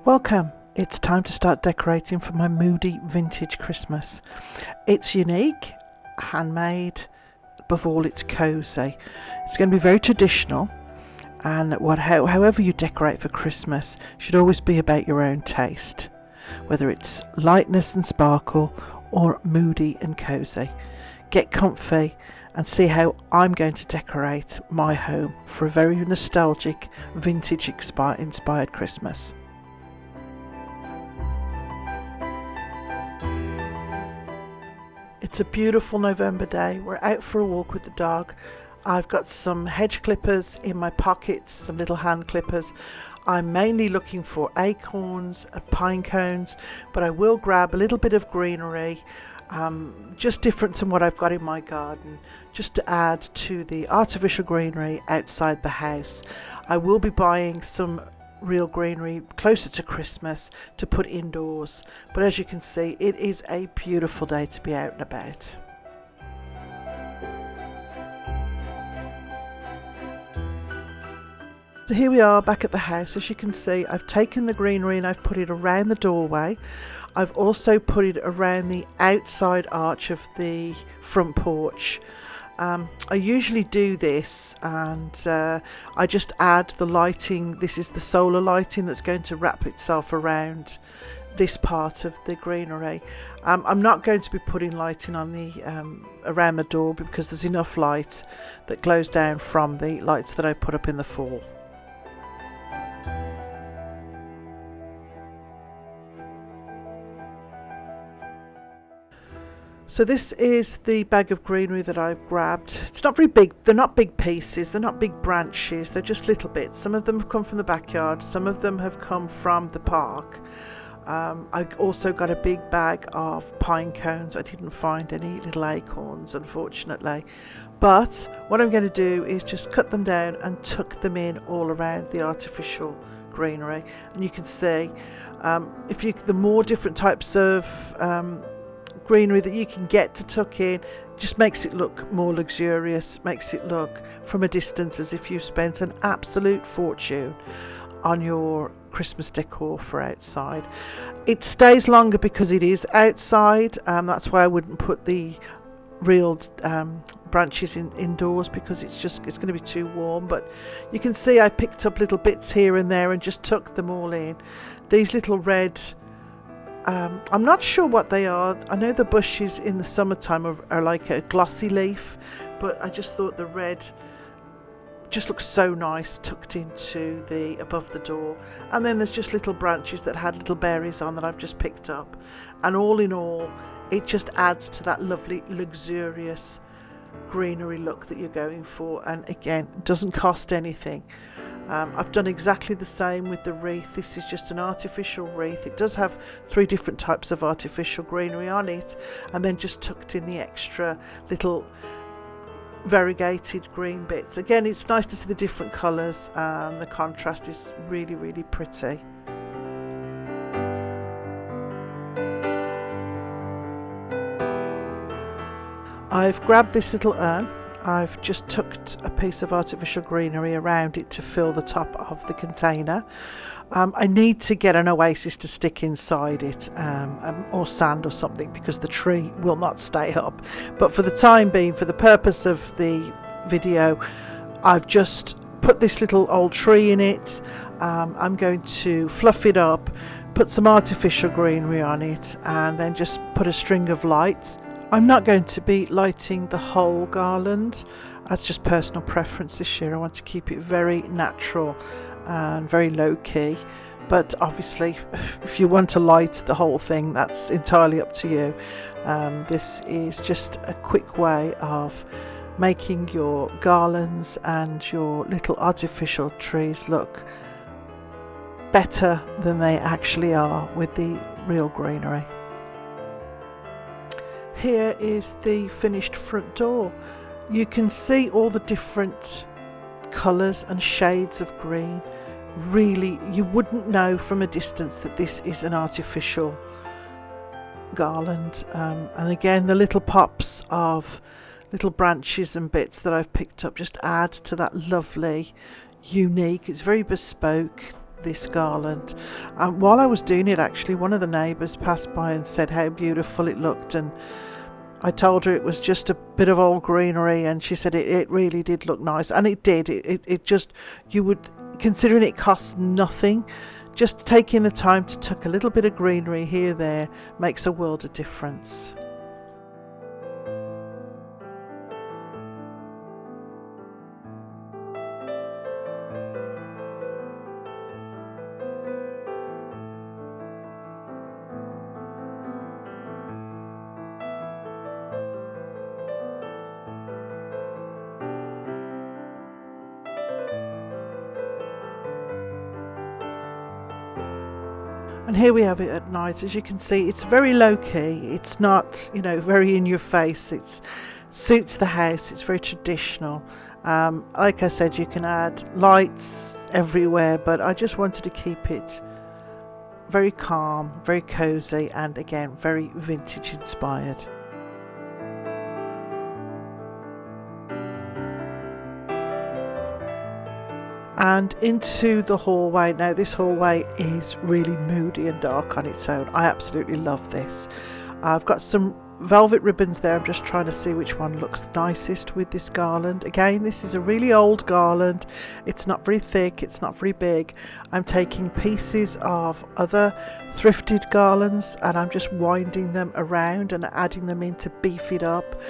Welcome! It's time to start decorating for my Moody Vintage Christmas. It's unique, handmade, above all it's cosy. It's going to be very traditional, and however you decorate for Christmas should always be about your own taste, whether it's lightness and sparkle or moody and cosy. Get comfy and see how I'm going to decorate my home for a very nostalgic, vintage inspired Christmas. It's a beautiful November day. We're out for a walk with the dog. I've got some hedge clippers in my pockets, some little hand clippers. I'm mainly looking for acorns and pine cones, but I will grab a little bit of greenery, just different from what I've got in my garden, just to add to the artificial greenery outside the house. I will be buying some real greenery closer to Christmas to put indoors, but as you can see, it is a beautiful day to be out and about. So here we are back at the house. As you can see, I've taken the greenery and I've put it around the doorway. I've also put it around the outside arch of the front porch. I usually do this, and I just add the lighting. This is the solar lighting that's going to wrap itself around this part of the greenery. I'm not going to be putting lighting on the around the door because there's enough light that glows down from the lights that I put up in the fall. So this is the bag of greenery that I've grabbed. It's not very big. They're not big pieces. They're not big branches. They're just little bits. Some of them have come from the backyard. Some of them have come from the park. I've also got a big bag of pine cones. I didn't find any little acorns, unfortunately. But what I'm going to do is just cut them down and tuck them in all around the artificial greenery. And you can see, the more different types of greenery that you can get to tuck in, just makes it look more luxurious, makes it look from a distance as if you spent an absolute fortune on your Christmas decor for outside. It stays longer because it is outside. That's why I wouldn't put the real branches indoors, because it's going to be too warm. But you can see I picked up little bits here and there and just tucked them all in. These little red, I'm not sure what they are. I know the bushes in the summertime are like a glossy leaf, but I just thought the red just looks so nice tucked into the above the door. And then there's just little branches that had little berries on that I've just picked up, and all in all it just adds to that lovely luxurious greenery look that you're going for. And again, it doesn't cost anything. I've done exactly the same with the wreath. This is just an artificial wreath. It does have 3 different types of artificial greenery on it, and then just tucked in the extra little variegated green bits. Again, it's nice to see the different colours, and the contrast is really, really pretty. I've grabbed this little urn. I've just tucked a piece of artificial greenery around it to fill the top of the container. I need to get an oasis to stick inside it, or sand or something, because the tree will not stay up. But for the time being, for the purpose of the video, I've just put this little old tree in it. I'm going to fluff it up, put some artificial greenery on it, and then just put a string of lights. I'm not going to be lighting the whole garland. That's just personal preference this year. I want to keep it very natural and very low key. But obviously, if you want to light the whole thing, that's entirely up to you. This is just a quick way of making your garlands and your little artificial trees look better than they actually are with the real greenery. Here is the finished front door. You can see all the different colours and shades of green. Really, you wouldn't know from a distance that this is an artificial garland. And again, the little pops of little branches and bits that I've picked up just add to that lovely, unique, it's very bespoke, this garland. While I was doing it, actually, one of the neighbours passed by and said how beautiful it looked, and I told her it was just a bit of old greenery, and she said it really did look nice, and it did. It just, you would, considering it costs nothing, just taking the time to tuck a little bit of greenery here there makes a world of difference. And here we have it at night. As you can see, it's very low key. It's not, you know, very in your face. It suits the house. It's very traditional. Like I said, you can add lights everywhere, but I just wanted to keep it very calm, very cozy, and again, very vintage inspired. And into the hallway. Now this hallway is really moody and dark on its own. I absolutely love this. I've got some velvet ribbons there. I'm just trying to see which one looks nicest with this garland. Again, this is a really old garland. It's not very thick, it's not very big. I'm taking pieces of other thrifted garlands and I'm just winding them around and adding them in to beef it up.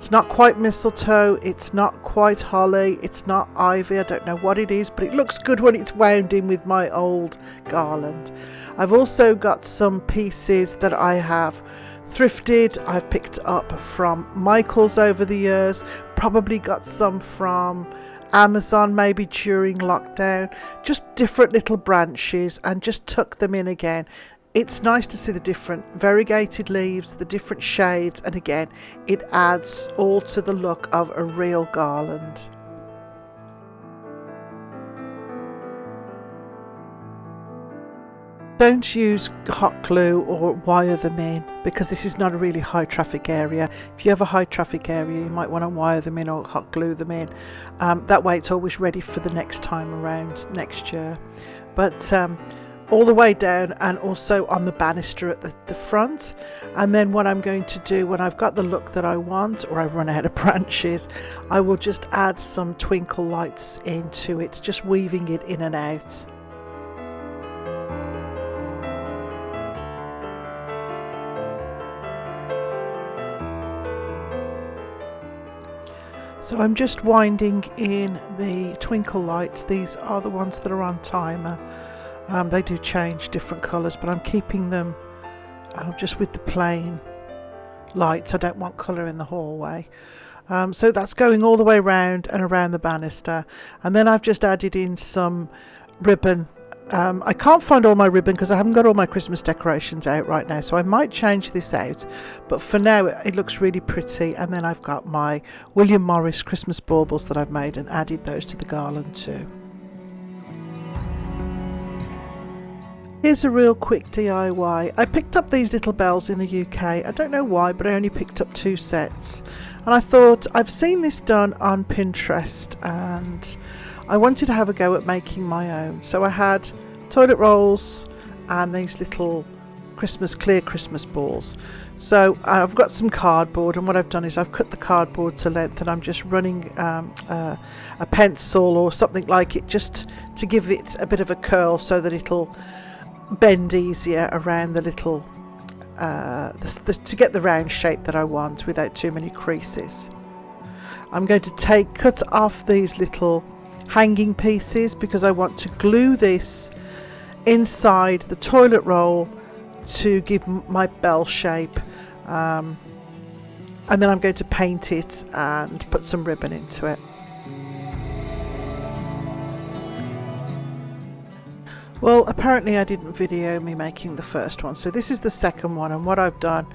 It's not quite mistletoe, it's not quite holly, it's not ivy, I don't know what it is, but it looks good when it's wound in with my old garland. I've also got some pieces that I have thrifted, I've picked up from Michael's over the years, probably got some from Amazon maybe during lockdown, just different little branches, and just tuck them in again. It's nice to see the different variegated leaves, the different shades, and again, it adds all to the look of a real garland. Don't use hot glue or wire them in because this is not a really high traffic area. If you have a high traffic area, you might want to wire them in or hot glue them in. That way it's always ready for the next time around next year. But all the way down and also on the banister at the front. And then what I'm going to do when I've got the look that I want, or I run out of branches, I will just add some twinkle lights into it, just weaving it in and out. So I'm just winding in the twinkle lights. These are the ones that are on timer. They do change different colours, but I'm keeping them just with the plain lights. I don't want colour in the hallway. So that's going all the way round and around the banister. And then I've just added in some ribbon. I can't find all my ribbon because I haven't got all my Christmas decorations out right now, so I might change this out. But for now, it looks really pretty. And then I've got my William Morris Christmas baubles that I've made and added those to the garland too. Here's a real quick DIY. I picked up these little bells in the UK. I don't know why, but I only picked up 2 sets. And I thought, I've seen this done on Pinterest and I wanted to have a go at making my own. So I had toilet rolls and these little clear Christmas balls. So I've got some cardboard, and what I've done is I've cut the cardboard to length and I'm just running a pencil or something like it just to give it a bit of a curl so that it'll bend easier around the little to get the round shape that I want without too many creases. I'm going to cut off these little hanging pieces because I want to glue this inside the toilet roll to give my bell shape, and then I'm going to paint it and put some ribbon into it. Well, apparently I didn't video me making the first one, so this is the second one, and what I've done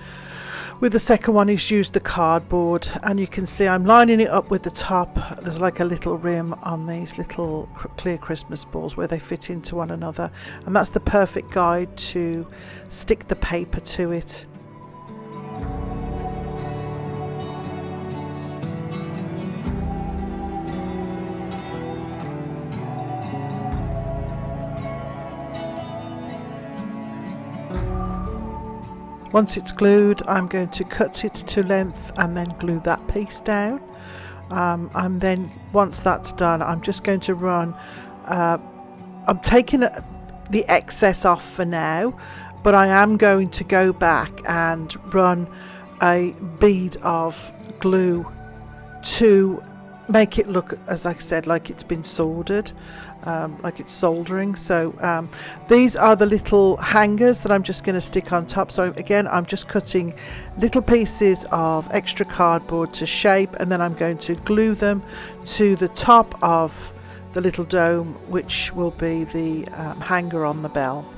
with the second one is use the cardboard, and you can see I'm lining it up with the top. There's like a little rim on these little clear Christmas balls where they fit into one another, and that's the perfect guide to stick the paper to it. Once it's glued, I'm going to cut it to length and then glue that piece down. And then once that's done, I'm just going to run, I'm taking the excess off for now, but I am going to go back and run a bead of glue to make it look, as I said, like it's been soldered, like it's soldering. So these are the little hangers that I'm just going to stick on top. So again, I'm just cutting little pieces of extra cardboard to shape, and then I'm going to glue them to the top of the little dome, which will be the hanger on the bell.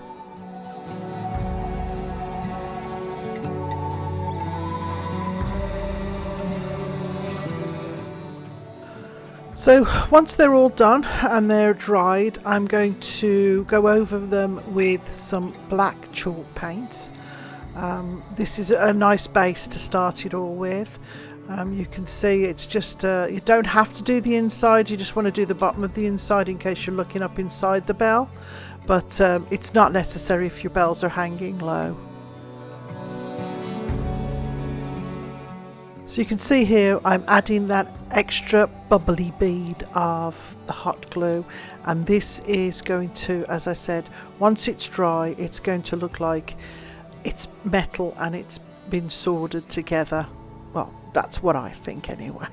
So once they're all done and they're dried, I'm going to go over them with some black chalk paint. This is a nice base to start it all with. You can see it's just, you don't have to do the inside, you just want to do the bottom of the inside in case you're looking up inside the bell, but it's not necessary if your bells are hanging low. So you can see here I'm adding that extra bubbly bead of the hot glue, and this is going to, as I said, once it's dry, it's going to look like it's metal and it's been soldered together. Well, that's what I think anyway.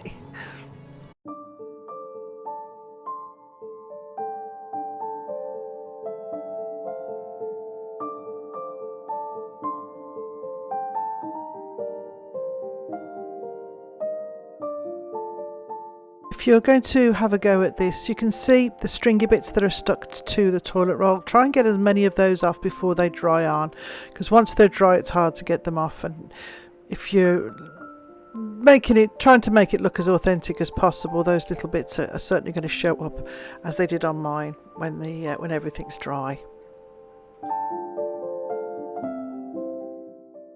If you're going to have a go at this, you can see the stringy bits that are stuck to the toilet roll. Try and get as many of those off before they dry on, because once they're dry it's hard to get them off, and if you're trying to make it look as authentic as possible, those little bits are certainly going to show up, as they did on mine when everything's dry.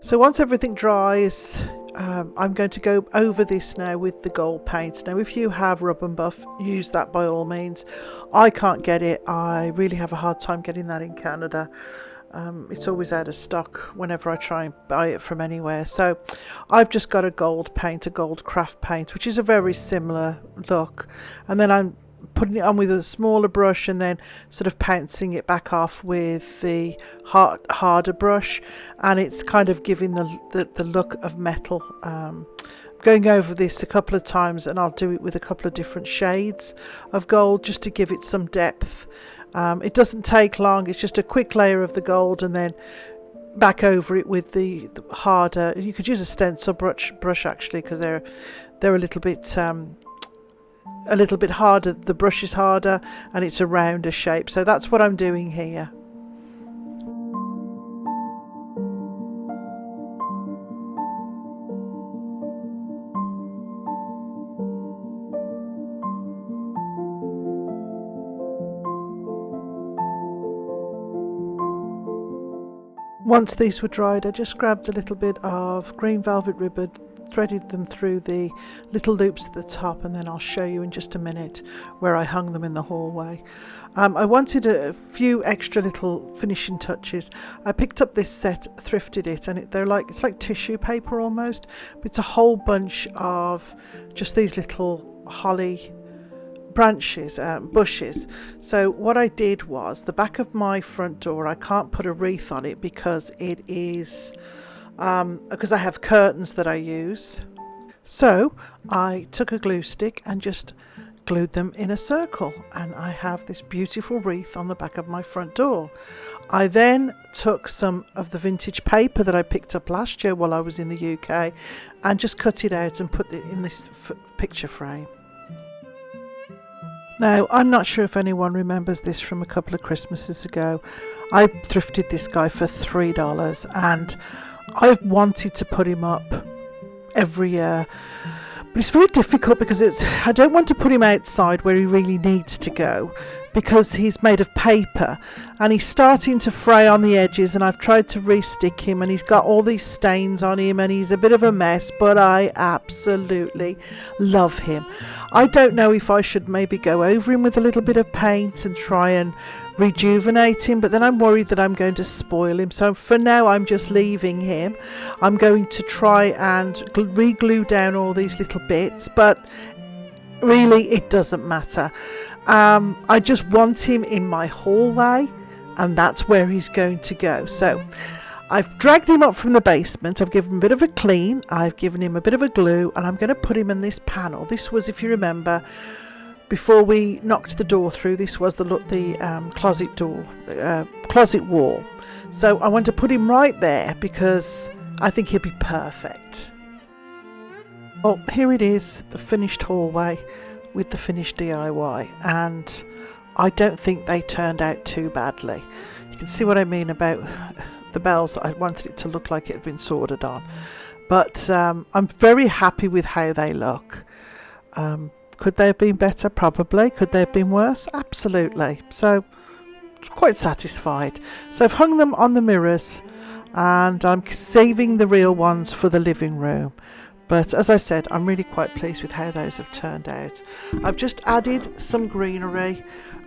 So once everything dries, I'm going to go over this now with the gold paint. Now if you have Rub and Buff, use that by all means. I can't get it. I really have a hard time getting that in Canada. It's always out of stock whenever I try and buy it from anywhere. So I've just got a gold paint, a gold craft paint, which is a very similar look, and then I'm putting it on with a smaller brush and then sort of pouncing it back off with the harder brush, and it's kind of giving the look of metal. Going over this a couple of times, and I'll do it with a couple of different shades of gold just to give it some depth. It doesn't take long, it's just a quick layer of the gold and then back over it with the harder. You could use a stencil brush actually, because they're a little bit harder. The brush is harder and it's a rounder shape, so that's what I'm doing here. Once these were dried, I just grabbed a little bit of green velvet ribbon, threaded them through the little loops at the top, and then I'll show you in just a minute where I hung them in the hallway. I wanted a few extra little finishing touches. I picked up this set, thrifted it, and it's like tissue paper almost, but it's a whole bunch of just these little holly branches, bushes. So what I did was, the back of my front door, I can't put a wreath on it because it is because I have curtains that I use. So I took a glue stick and just glued them in a circle, and I have this beautiful wreath on the back of my front door. I then took some of the vintage paper that I picked up last year while I was in the UK and just cut it out and put it in this picture frame. Now, I'm not sure if anyone remembers this from a couple of Christmases ago. I thrifted this guy for $3, and I've wanted to put him up every year, but it's very difficult because I don't want to put him outside where he really needs to go. because he's made of paper and he's starting to fray on the edges, and I've tried to re-stick him and he's got all these stains on him and he's a bit of a mess, but I absolutely love him. I don't know if I should maybe go over him with a little bit of paint and try and rejuvenate him, but then I'm worried that I'm going to spoil him, so for now I'm just leaving him. I'm going to try and re-glue down all these little bits, but really it doesn't matter. I just want him in my hallway, and that's where he's going to go. So I've dragged him up from the basement, I've given him a bit of a clean, I've given him a bit of a glue, and I'm going to put him in this panel. This was, if you remember, before we knocked the door through, this was the closet door, closet wall. So I want to put him right there because I think he'll be perfect. Oh, here it is, the finished hallway with the finished DIY, and I don't think they turned out too badly. You can see what I mean about the bells. I wanted it to look like it had been soldered on, but I'm very happy with how they look. Could they have been better? Probably. Could they have been worse? Absolutely. So quite satisfied. So I've hung them on the mirrors and I'm saving the real ones for the living room. But as I said, I'm really quite pleased with how those have turned out. I've just added some greenery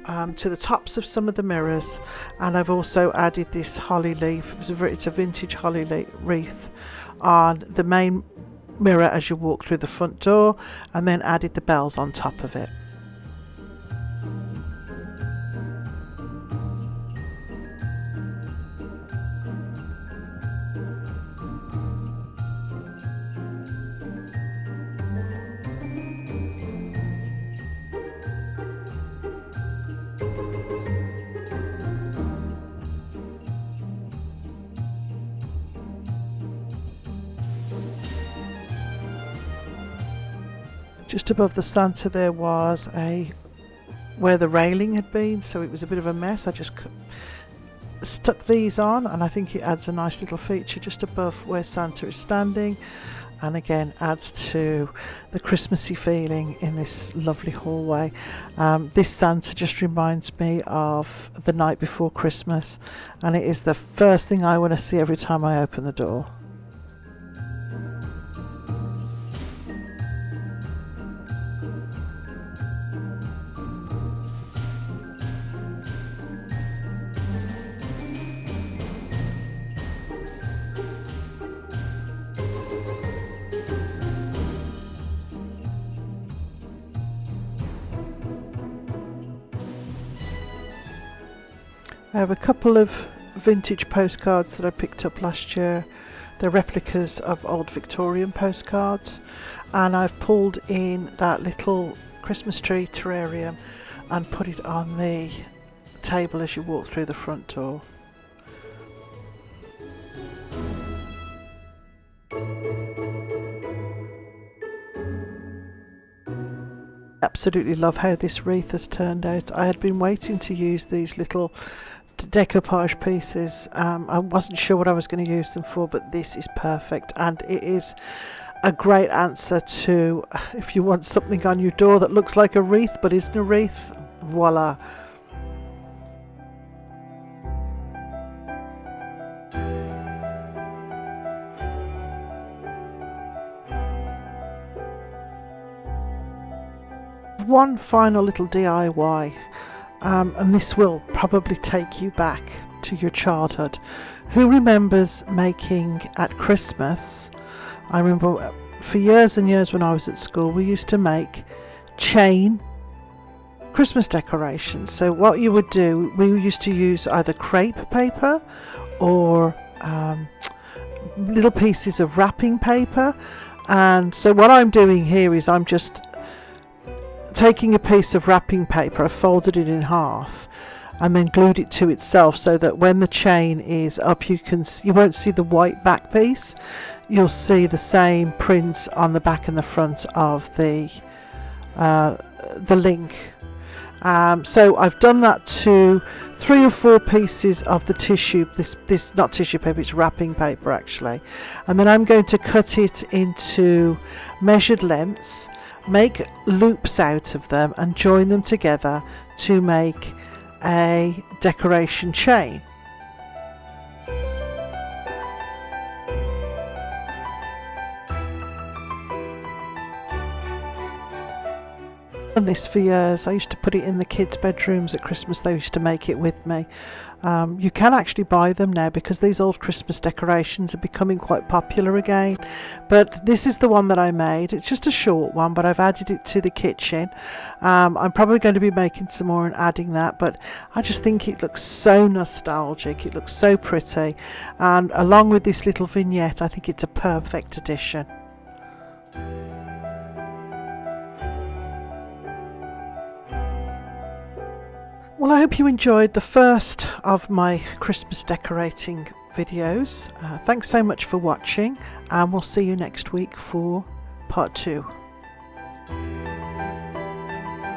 to the tops of some of the mirrors, and I've also added this holly leaf. It's a vintage holly wreath on the main mirror as you walk through the front door, and then added the bells on top of it. Just above the Santa there was where the railing had been, so it was a bit of a mess. I just stuck these on, and I think it adds a nice little feature just above where Santa is standing, and again adds to the Christmassy feeling in this lovely hallway. This Santa just reminds me of the night before Christmas, and it is the first thing I want to see every time I open the door. I have a couple of vintage postcards that I picked up last year. They're replicas of old Victorian postcards, and I've pulled in that little Christmas tree terrarium and put it on the table as you walk through the front door. Absolutely love how this wreath has turned out. I had been waiting to use these little decoupage pieces. I wasn't sure what I was going to use them for, but this is perfect, and it is a great answer to if you want something on your door that looks like a wreath but isn't a wreath. Voila. One final little DIY, and this will probably take you back to your childhood. Who remembers making at Christmas? I remember for years and years when I was at school, we used to make chain Christmas decorations. So what you would do, we used to use either crepe paper or little pieces of wrapping paper. And so what I'm doing here is I'm just taking a piece of wrapping paper, I folded it in half and then glued it to itself so that when the chain is up you won't see the white back piece, you'll see the same prints on the back and the front of the link. So I've done that to 3 or 4 pieces of the tissue, this not tissue paper, it's wrapping paper actually, and then I'm going to cut it into measured lengths make loops out of them and join them together to make a decoration chain. Done this for years. I used to put it in the kids' bedrooms at Christmas. They used to make it with me. You can actually buy them now because these old Christmas decorations are becoming quite popular again. But this is the one that I made. It's just a short one, but I've added it to the kitchen. I'm probably going to be making some more and adding that, but I just think it looks so nostalgic. It looks so pretty, and along with this little vignette, I think it's a perfect addition. Well, I hope you enjoyed the first of my Christmas decorating videos. Thanks so much for watching, and we'll see you next week for part 2.